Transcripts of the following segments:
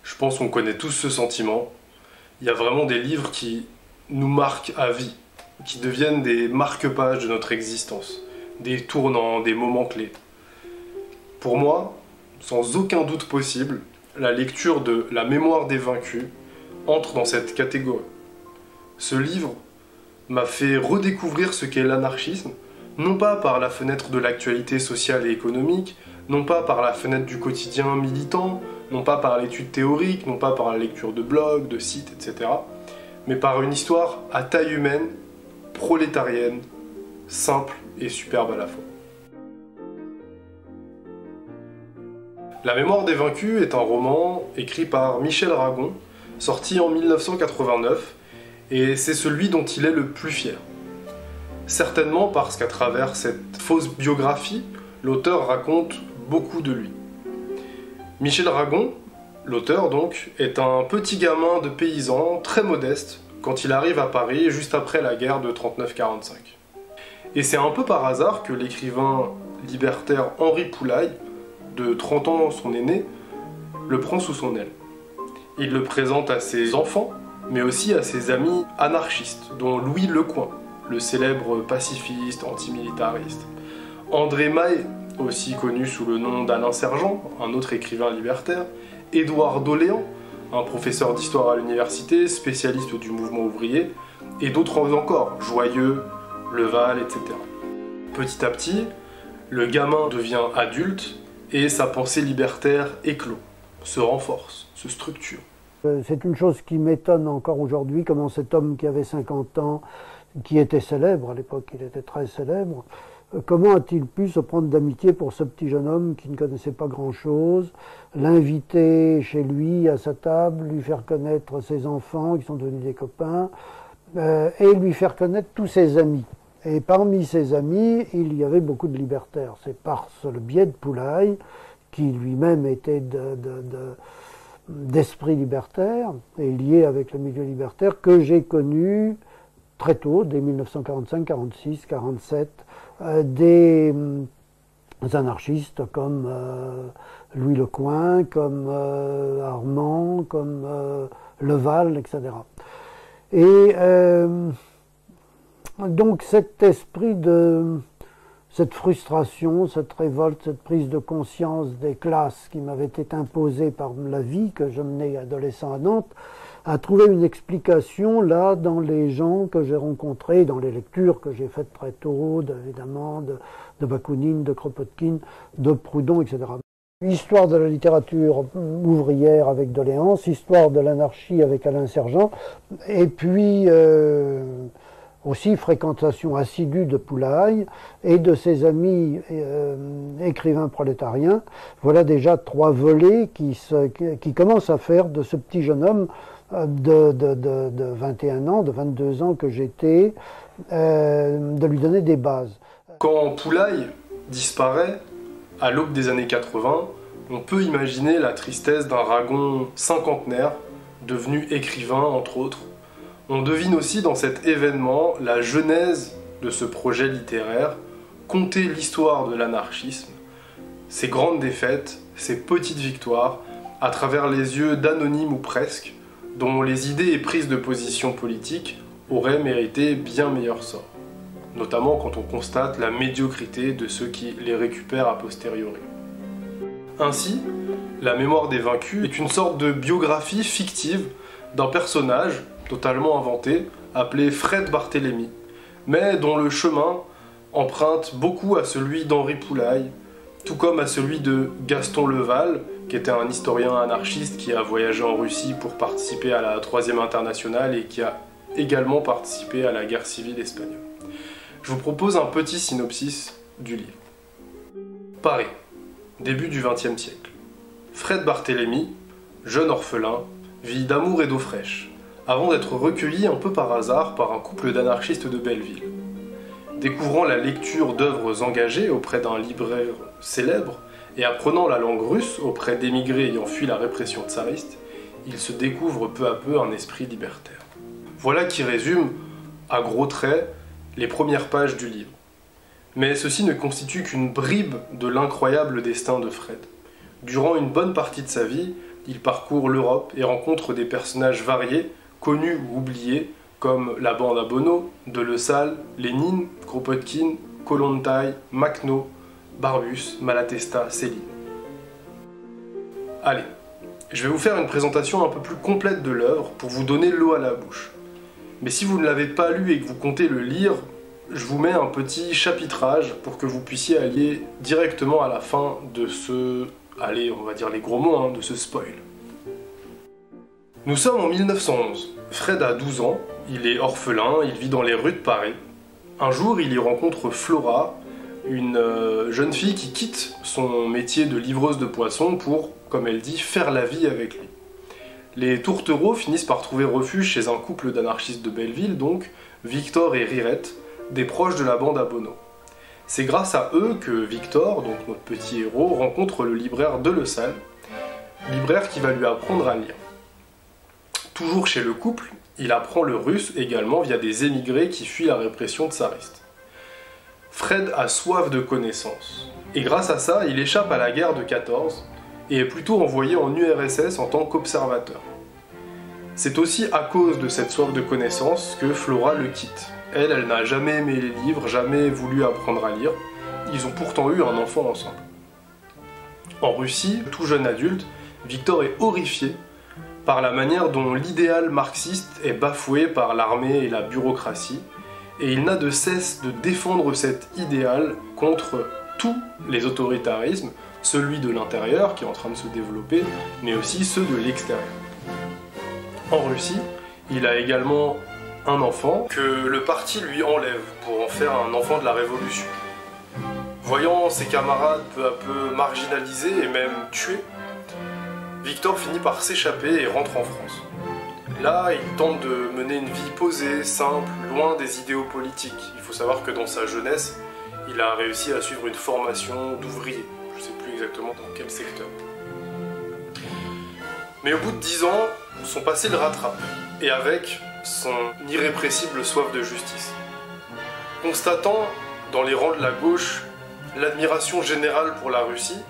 Je pense qu'on connaît tous ce sentiment. Il y a vraiment des livres qui nous marquent à vie, qui deviennent des marque-pages de notre existence, des tournants, des moments clés. Pour moi, sans aucun doute possible, la lecture de La mémoire des vaincus entre dans cette catégorie. Ce livre m'a fait redécouvrir ce qu'est l'anarchisme, non pas par la fenêtre de l'actualité sociale et économique, non pas par la fenêtre du quotidien militant, non pas par l'étude théorique, non pas par la lecture de blogs, de sites, etc., mais par une histoire à taille humaine, prolétarienne, simple et superbe à la fois. La mémoire des vaincus est un roman écrit par Michel Aragon, sorti en 1989, et c'est celui dont il est le plus fier. Certainement parce qu'à travers cette fausse biographie, l'auteur raconte beaucoup de lui. Michel Aragon, l'auteur donc, est un petit gamin de paysan très modeste quand il arrive à Paris juste après la guerre de 39-45. Et c'est un peu par hasard que l'écrivain libertaire Henri Poulaille, de 30 ans son aîné, le prend sous son aile. Il le présente à ses enfants, mais aussi à ses amis anarchistes, dont Louis Lecoing, le célèbre pacifiste antimilitariste. André Mahé, aussi connu sous le nom d'Alain Sergent, un autre écrivain libertaire, Édouard Doléan, un professeur d'histoire à l'université, spécialiste du mouvement ouvrier, et d'autres encore, Joyeux, Leval, etc. Petit à petit, le gamin devient adulte et sa pensée libertaire éclot, se renforce, se structure. C'est une chose qui m'étonne encore aujourd'hui, comment cet homme qui avait 50 ans, qui était célèbre, à l'époque il était très célèbre, comment a-t-il pu se prendre d'amitié pour ce petit jeune homme qui ne connaissait pas grand-chose, l'inviter chez lui, à sa table, lui faire connaître ses enfants qui sont devenus des copains, et lui faire connaître tous ses amis. Et parmi ses amis, il y avait beaucoup de libertaires. C'est par le biais de Poulaille, qui lui-même était d'esprit libertaire et lié avec le milieu libertaire, que j'ai connu très tôt, dès 1945, 46, 47, des anarchistes comme Louis Lecoing, comme Armand, comme Leval, etc. Et donc cet esprit cette frustration, cette révolte, cette prise de conscience des classes qui m'avaient été imposées par la vie que je menais adolescent à Nantes, a trouvé une explication là dans les gens que j'ai rencontrés, dans les lectures que j'ai faites très tôt, évidemment, de Bakounine, de Kropotkin, de Proudhon, etc. Histoire de la littérature ouvrière avec Doléance, histoire de l'anarchie avec Alain Sergent, et puis aussi fréquentation assidue de Poulaille et de ses amis écrivains prolétariens. Voilà déjà 3 volets qui commencent à faire de ce petit jeune homme de 21 ans, de 22 ans que j'étais, de lui donner des bases. Quand Poulaille disparaît, à l'aube des années 80, on peut imaginer la tristesse d'un Aragon cinquantenaire, devenu écrivain entre autres. On devine aussi dans cet événement la genèse de ce projet littéraire, conter l'histoire de l'anarchisme, ses grandes défaites, ses petites victoires, à travers les yeux d'anonymes ou presque, dont les idées et prises de position politique auraient mérité bien meilleur sort, notamment quand on constate la médiocrité de ceux qui les récupèrent a posteriori. Ainsi, La mémoire des vaincus est une sorte de biographie fictive d'un personnage totalement inventé, appelé Fred Barthélemy, mais dont le chemin emprunte beaucoup à celui d'Henri Poulaille, tout comme à celui de Gaston Leval, qui était un historien anarchiste qui a voyagé en Russie pour participer à la Troisième Internationale et qui a également participé à la guerre civile espagnole. Je vous propose un petit synopsis du livre. Paris, début du XXe siècle. Fred Barthélemy, jeune orphelin, vit d'amour et d'eau fraîche, avant d'être recueilli un peu par hasard par un couple d'anarchistes de Belleville. Découvrant la lecture d'œuvres engagées auprès d'un libraire célèbre et apprenant la langue russe auprès d'émigrés ayant fui la répression tsariste, il se découvre peu à peu un esprit libertaire. Voilà qui résume, à gros traits, les premières pages du livre. Mais ceci ne constitue qu'une bribe de l'incroyable destin de Fred. Durant une bonne partie de sa vie, il parcourt l'Europe et rencontre des personnages variés, connus ou oubliés, comme la bande à Bono, Delessal, Lénine, Kropotkin, Kollontai, Makhno, Barbus, Malatesta, Céline. Allez, je vais vous faire une présentation un peu plus complète de l'œuvre pour vous donner l'eau à la bouche. Mais si vous ne l'avez pas lu et que vous comptez le lire, je vous mets un petit chapitrage pour que vous puissiez aller directement à la fin de ce... allez, on va dire les gros mots, de ce spoil. Nous sommes en 1911. Fred a 12 ans, il est orphelin, il vit dans les rues de Paris. Un jour, il y rencontre Flora, une jeune fille qui quitte son métier de livreuse de poissons pour, comme elle dit, faire la vie avec lui. Les tourtereaux finissent par trouver refuge chez un couple d'anarchistes de Belleville, donc Victor et Rirette, des proches de la bande à Bono. C'est grâce à eux que Victor, donc notre petit héros, rencontre le libraire Delessal, libraire qui va lui apprendre à lire. Toujours chez le couple, il apprend le russe également via des émigrés qui fuient la répression tsariste. Fred a soif de connaissances, et grâce à ça, il échappe à la guerre de 14 et est plutôt envoyé en URSS en tant qu'observateur. C'est aussi à cause de cette soif de connaissances que Flora le quitte. Elle n'a jamais aimé les livres, jamais voulu apprendre à lire. Ils ont pourtant eu un enfant ensemble. En Russie, tout jeune adulte, Victor est horrifié par la manière dont l'idéal marxiste est bafoué par l'armée et la bureaucratie, et il n'a de cesse de défendre cet idéal contre tous les autoritarismes, celui de l'intérieur qui est en train de se développer, mais aussi ceux de l'extérieur. En Russie, il a également un enfant que le parti lui enlève pour en faire un enfant de la révolution. Voyant ses camarades peu à peu marginalisés et même tués, Victor finit par s'échapper et rentre en France. Là, il tente de mener une vie posée, simple, loin des idéaux politiques. Il faut savoir que dans sa jeunesse, il a réussi à suivre une formation d'ouvrier. Je ne sais plus exactement dans quel secteur. Mais au bout de 10 ans, son passé le rattrape, et avec son irrépressible soif de justice. Constatant, dans les rangs de la gauche, l'admiration générale pour la Russie,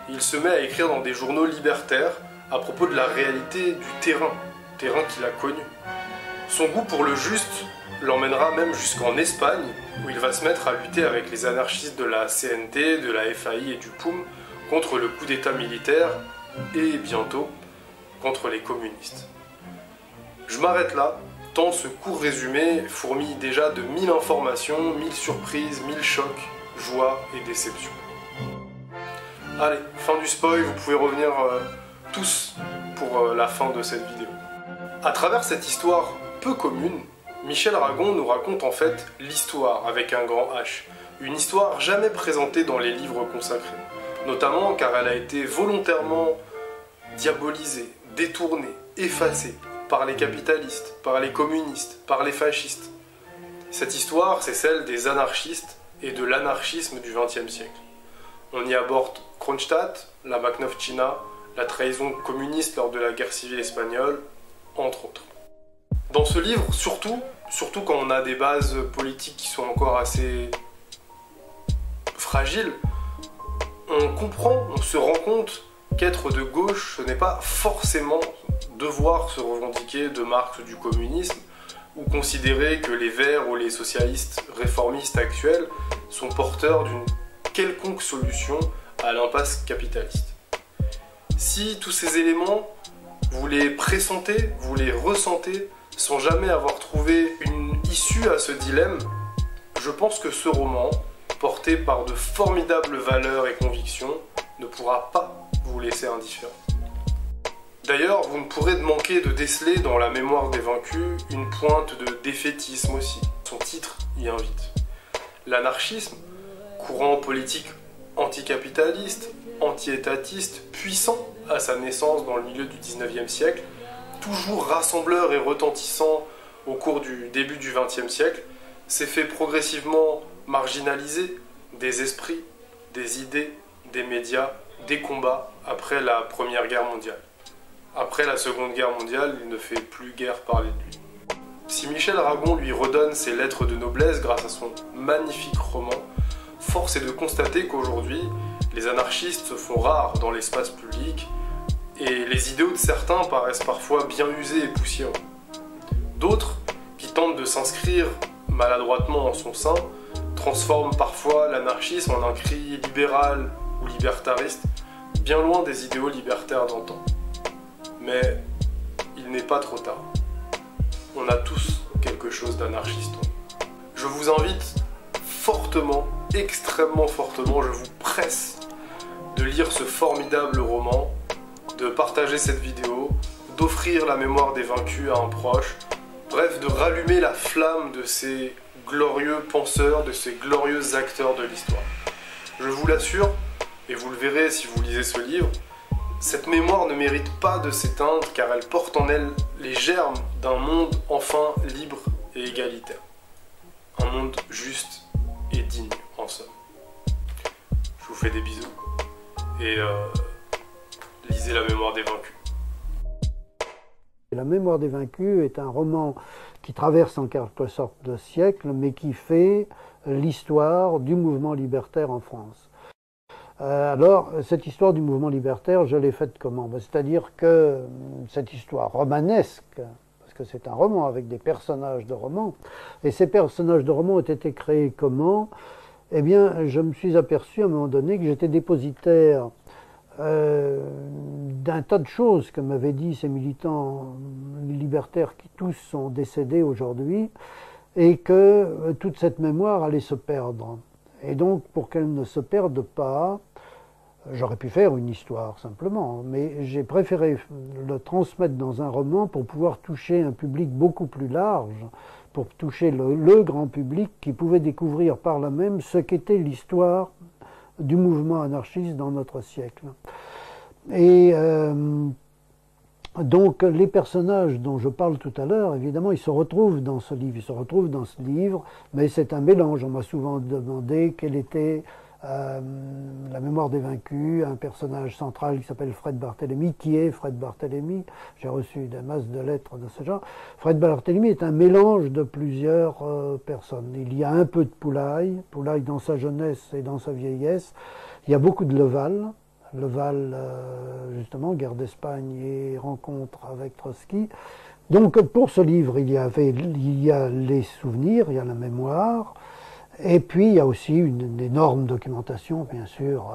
il se met à écrire dans des journaux libertaires à propos de la réalité du terrain qu'il a connu. Son goût pour le juste l'emmènera même jusqu'en Espagne, où il va se mettre à lutter avec les anarchistes de la CNT, de la FAI et du POUM contre le coup d'état militaire et bientôt contre les communistes. Je m'arrête là, tant ce court résumé fourmille déjà de 1000 informations, 1000 surprises, 1000 chocs, joies et déceptions. Allez, fin du spoil, vous pouvez revenir tous pour la fin de cette vidéo. À travers cette histoire peu commune, Michel Aragon nous raconte en fait l'histoire avec un grand H. Une histoire jamais présentée dans les livres consacrés, notamment car elle a été volontairement diabolisée, détournée, effacée par les capitalistes, par les communistes, par les fascistes. Cette histoire, c'est celle des anarchistes et de l'anarchisme du XXe siècle. On y aborde Kronstadt, la Makhnovtchina, la trahison communiste lors de la guerre civile espagnole, entre autres. Dans ce livre, surtout quand on a des bases politiques qui sont encore assez fragiles, on se rend compte qu'être de gauche, ce n'est pas forcément devoir se revendiquer de Marx ou du communisme, ou considérer que les Verts ou les socialistes réformistes actuels sont porteurs d'une quelconque solution à l'impasse capitaliste. Si tous ces éléments, vous les pressentez, vous les ressentez, sans jamais avoir trouvé une issue à ce dilemme, je pense que ce roman, porté par de formidables valeurs et convictions, ne pourra pas vous laisser indifférent. D'ailleurs, vous ne pourrez manquer de déceler dans La mémoire des vaincus une pointe de défaitisme aussi. Son titre y invite. L'anarchisme, courant politique anticapitaliste, anti-étatiste, puissant à sa naissance dans le milieu du XIXe siècle, toujours rassembleur et retentissant au cours du début du XXe siècle, s'est fait progressivement marginaliser des esprits, des idées, des médias, des combats après la Première Guerre mondiale. Après la Seconde Guerre mondiale, il ne fait plus guère parler de lui. Si Michel Aragon lui redonne ses lettres de noblesse grâce à son magnifique roman, force est de constater qu'aujourd'hui, les anarchistes se font rares dans l'espace public, et les idéaux de certains paraissent parfois bien usés et poussiéreux. D'autres, qui tentent de s'inscrire maladroitement en son sein, transforment parfois l'anarchisme en un cri libéral ou libertariste, bien loin des idéaux libertaires d'antan. Mais il n'est pas trop tard. On a tous quelque chose d'anarchiste en nous. Je vous invite fortement, extrêmement fortement, je vous presse de lire ce formidable roman, de partager cette vidéo, d'offrir la mémoire des vaincus à un proche, bref, de rallumer la flamme de ces glorieux penseurs, de ces glorieux acteurs de l'histoire. Je vous l'assure, et vous le verrez si vous lisez ce livre, cette mémoire ne mérite pas de s'éteindre car elle porte en elle les germes d'un monde enfin libre et égalitaire. Un monde juste et digne, en somme. Je vous fais des bisous et lisez La mémoire des vaincus. La mémoire des vaincus est un roman qui traverse en quelque sorte le siècle, mais qui fait l'histoire du mouvement libertaire en France. Alors, cette histoire du mouvement libertaire, je l'ai faite comment? C'est-à-dire que cette histoire romanesque, parce que c'est un roman avec des personnages de roman, et ces personnages de roman ont été créés comment? Eh bien, je me suis aperçu à un moment donné que j'étais dépositaire d'un tas de choses que m'avaient dit ces militants libertaires qui tous sont décédés aujourd'hui, et que toute cette mémoire allait se perdre. Et donc, pour qu'elle ne se perde pas, j'aurais pu faire une histoire simplement, mais j'ai préféré le transmettre dans un roman pour pouvoir toucher un public beaucoup plus large, pour toucher le grand public qui pouvait découvrir par là même ce qu'était l'histoire du mouvement anarchiste dans notre siècle. Et donc les personnages dont je parle tout à l'heure, évidemment, ils se retrouvent dans ce livre, mais c'est un mélange. On m'a souvent demandé quelle était La mémoire des vaincus, un personnage central qui s'appelle Fred Barthélemy. Qui est Fred Barthélemy? J'ai reçu des masses de lettres de ce genre. Fred Barthélemy est un mélange de plusieurs personnes. Il y a un peu de Poulaille dans sa jeunesse et dans sa vieillesse. Il y a beaucoup de Leval, justement, guerre d'Espagne et rencontre avec Trotsky. Donc pour ce livre, il y a les souvenirs, il y a la mémoire, et puis il y a aussi une énorme documentation, bien sûr,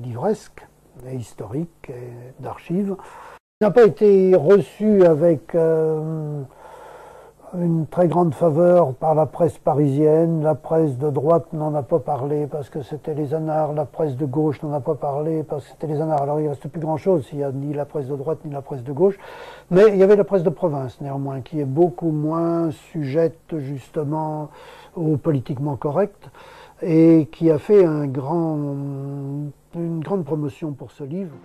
livresque, et historique, et d'archives. Il n'a pas été reçu avec une très grande faveur par la presse parisienne. La presse de droite n'en a pas parlé parce que c'était les anards. La presse de gauche n'en a pas parlé parce que c'était les anards. Alors il ne reste plus grand-chose s'il n'y a ni la presse de droite ni la presse de gauche. Mais il y avait la presse de province, néanmoins, qui est beaucoup moins sujette justement au politiquement correct et qui a fait une grande promotion pour ce livre.